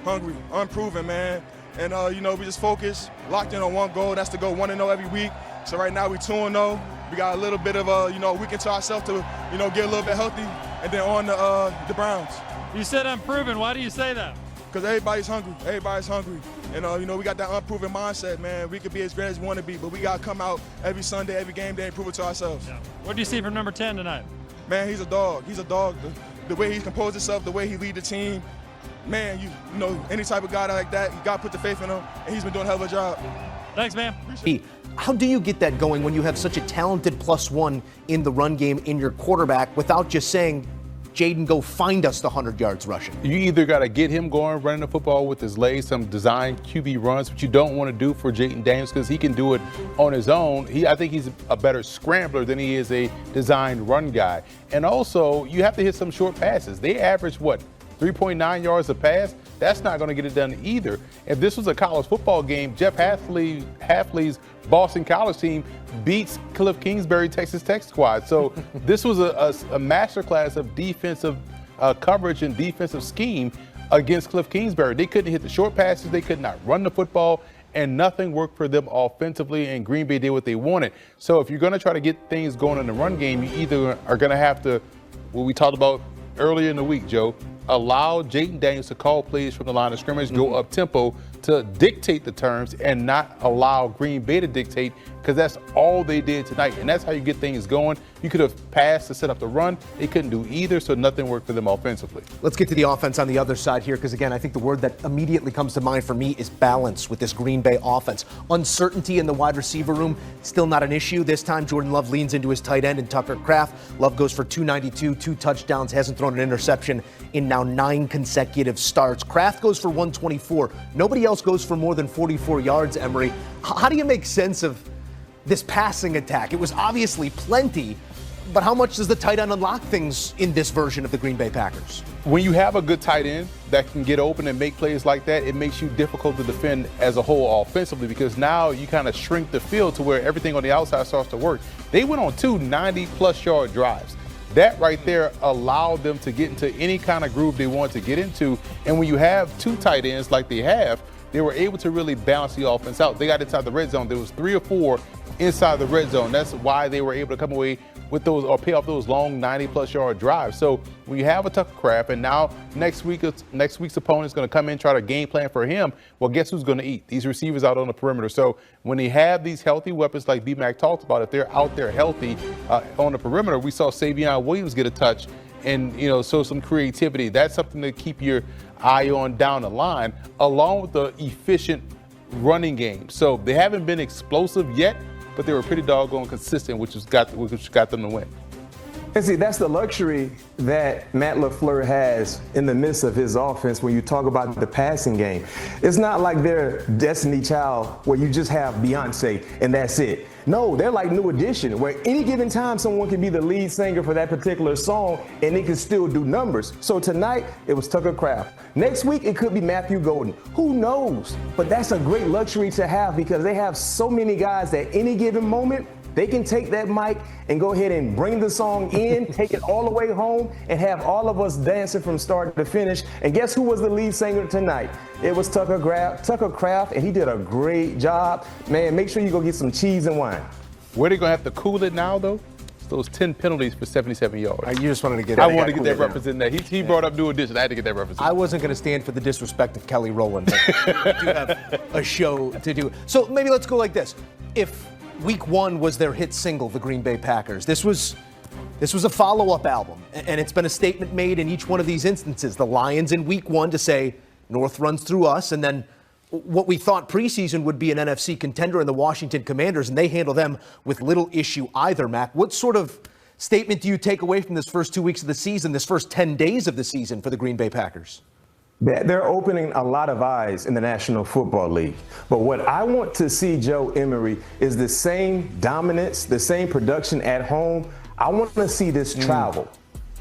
hungry, unproven, man. And, we just focused, locked in on one goal. That's to go 1-0 every week. So right now we 2-0. We got a little bit of a week into ourselves to, get a little bit healthy, and then on the Browns. You said unproven. Why do you say that? Because everybody's hungry. Everybody's hungry. And, we got that unproven mindset, man. We could be as great as we want to be, but we got to come out every Sunday, every game day, and prove it to ourselves. Yeah. What do you see from number 10 tonight? Man, he's a dog. He's a dog. The way he's composed himself, the way he lead the team, man, any type of guy like that, you got to put the faith in him, and he's been doing a hell of a job. Thanks, man. How do you get that going when you have such a talented +1 in the run game in your quarterback without just saying, Jayden, go find us the 100 yards rushing? You either got to get him going, running the football with his legs, some design QB runs, which you don't want to do for Jayden Daniels because he can do it on his own. I think he's a better scrambler than he is a designed run guy. And also, you have to hit some short passes. They average, 3.9 yards a pass? That's not going to get it done either. If this was a college football game, Jeff Hafley's Boston College team beats Cliff Kingsbury Texas Tech squad. So this was a masterclass of defensive coverage and defensive scheme against Cliff Kingsbury. They couldn't hit the short passes. They could not run the football, and nothing worked for them offensively, and Green Bay did what they wanted. So if you're going to try to get things going in the run game, you either are going to have to, what we talked about earlier in the week, Joe, allow Jayden Daniels to call plays from the line of scrimmage, go up tempo to dictate the terms, and not allow Green Bay to dictate, because that's all they did tonight. And that's how you get things going. You could have passed to set up the run. They couldn't do either, so nothing worked for them offensively. Let's get to the offense on the other side here, because again, I think the word that immediately comes to mind for me is balance with this Green Bay offense. Uncertainty in the wide receiver room, still not an issue. This time, Jordan Love leans into his tight end and Tucker Kraft. Love goes for 292, 2 touchdowns, hasn't thrown an interception in now 9 consecutive starts. Kraft goes for 124. Nobody else goes for more than 44 yards, Emery. How do you make sense of this passing attack? It was obviously plenty, but how much does the tight end unlock things in this version of the Green Bay Packers? When you have a good tight end that can get open and make plays like that, it makes you difficult to defend as a whole offensively, because now you kind of shrink the field to where everything on the outside starts to work. They went on 2 90-plus yard drives. That right there allowed them to get into any kind of groove they want to get into. And when you have 2 tight ends like they have, they were able to really balance the offense out. They got inside the red zone. There was 3 or 4 inside the red zone. That's why they were able to come away with those, or pay off those long 90-plus yard drives. So when you have a Tucker Kraft, and now next week's opponent is going to come in and try to game plan for him, well, guess who's going to eat? These receivers out on the perimeter. So when they have these healthy weapons like B-Mac talked about, if they're out there healthy on the perimeter, we saw Savion Williams get a touch and, show some creativity. That's something to keep your eye on down the line, along with the efficient running game. So they haven't been explosive yet, but they were pretty doggone consistent, which got them to win. And see, that's the luxury that Matt LaFleur has in the midst of his offense when you talk about the passing game. It's not like they're Destiny Child where you just have Beyonce and that's it. No, they're like New Edition, where any given time someone can be the lead singer for that particular song and they can still do numbers. So tonight, it was Tucker Kraft. Next week, it could be Matthew Golden. Who knows? But that's a great luxury to have, because they have so many guys at any given moment. They can take that mic and go ahead and bring the song in, take it all the way home, and have all of us dancing from start to finish. And guess who was the lead singer tonight? It was Tucker Kraft, and he did a great job. Man, make sure you go get some cheese and wine. Where they going to have to cool it now, though? It's those 10 penalties for 77 yards. You just wanted to get I wanted to get that reference in there. He brought up New Edition. I had to get that reference in. I wasn't going to stand for the disrespect of Kelly Rowland, but we do have a show to do. So maybe let's go like this. If Week 1 was their hit single, the Green Bay Packers, this was a follow-up album, and it's been a statement made in each one of these instances. The Lions in Week 1 to say, North runs through us, and then what we thought preseason would be an NFC contender in the Washington Commanders, and they handle them with little issue either, Mac. What sort of statement do you take away from this first 2 weeks of the season, this first 10 days of the season for the Green Bay Packers? They're opening a lot of eyes in the National Football League. But what I want to see, Joe Emery, is the same dominance, the same production at home. I want to see this travel,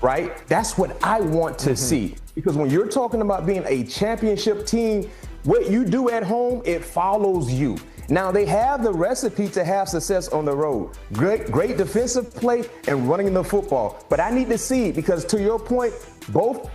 right? That's what I want to see. Because when you're talking about being a championship team, what you do at home, it follows you. Now, they have the recipe to have success on the road. Great defensive play and running the football. But I need to see, because to your point, both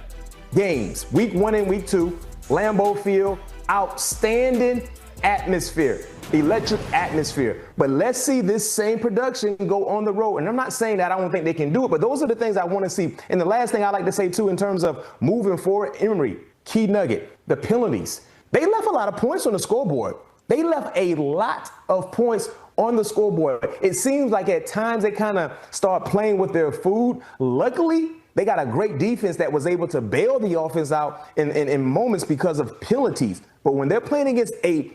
games, Week 1 and Week 2, Lambeau Field, outstanding atmosphere, electric atmosphere. But let's see this same production go on the road. And I'm not saying that I don't think they can do it, but those are the things I want to see. And the last thing I like to say, too, in terms of moving forward, Emory, key nugget, the penalties. They left a lot of points on the scoreboard. They left a lot of points on the scoreboard. It seems like at times they kind of start playing with their food. Luckily, they got a great defense that was able to bail the offense out in moments because of penalties. But when they're playing against a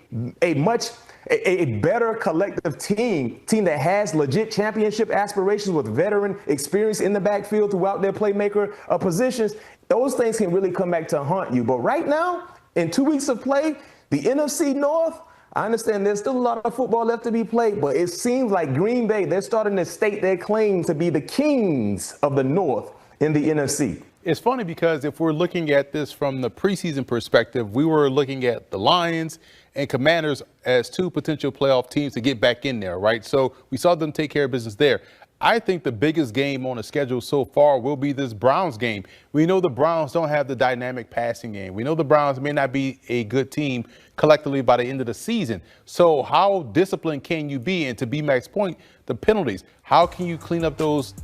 better collective team that has legit championship aspirations with veteran experience in the backfield throughout their playmaker positions, those things can really come back to haunt you. But right now, in 2 weeks of play, the NFC North, I understand there's still a lot of football left to be played, but it seems like Green Bay, they're starting to state their claim to be the kings of the North in the NFC. It's funny because if we're looking at this from the preseason perspective, we were looking at the Lions and Commanders as two potential playoff teams to get back in there, right? So we saw them take care of business there. I think the biggest game on the schedule so far will be this Browns game. We know the Browns don't have the dynamic passing game. We know the Browns may not be a good team collectively by the end of the season. So how disciplined can you be? And to B-Mac's point, the penalties. How can you clean up those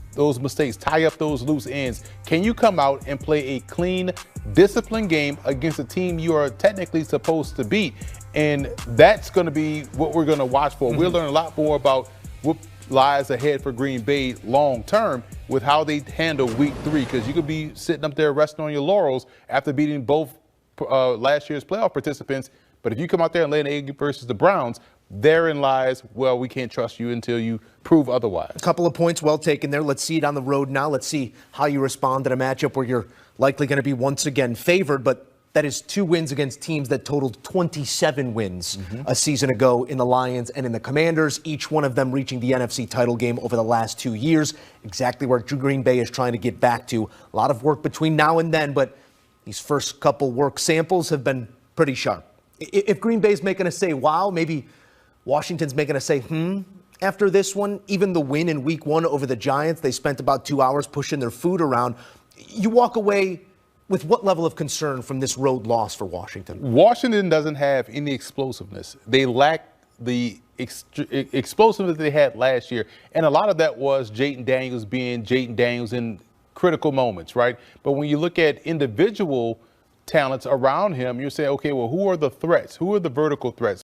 mistakes, tie up those loose ends? Can you come out and play a clean, disciplined game against a team you are technically supposed to beat? And that's going to be what we're going to watch for. We'll learn a lot more about what lies ahead for Green Bay long term with how they handle week 3, because you could be sitting up there resting on your laurels after beating both last year's playoff participants. But if you come out there and lay an egg versus the Browns, therein lies, well, we can't trust you until you prove otherwise. A couple of points well taken there. Let's see it on the road now. Let's see how you respond to a matchup where you're likely going to be once again favored, but that is 2 wins against teams that totaled 27 wins a season ago in the Lions and in the Commanders, each one of them reaching the NFC title game over the last 2 years, exactly where Green Bay is trying to get back to. A lot of work between now and then, but these first couple work samples have been pretty sharp. If Green Bay's making us say, wow, maybe Washington's making us say, after this one, even the win in week 1 over the Giants, they spent about 2 hours pushing their food around. You walk away with what level of concern from this road loss for Washington? Washington doesn't have any explosiveness. They lack the explosiveness they had last year. And a lot of that was Jayden Daniels being Jayden Daniels in critical moments, right? But when you look at individual talents around him, you're saying, okay, well, who are the threats? Who are the vertical threats?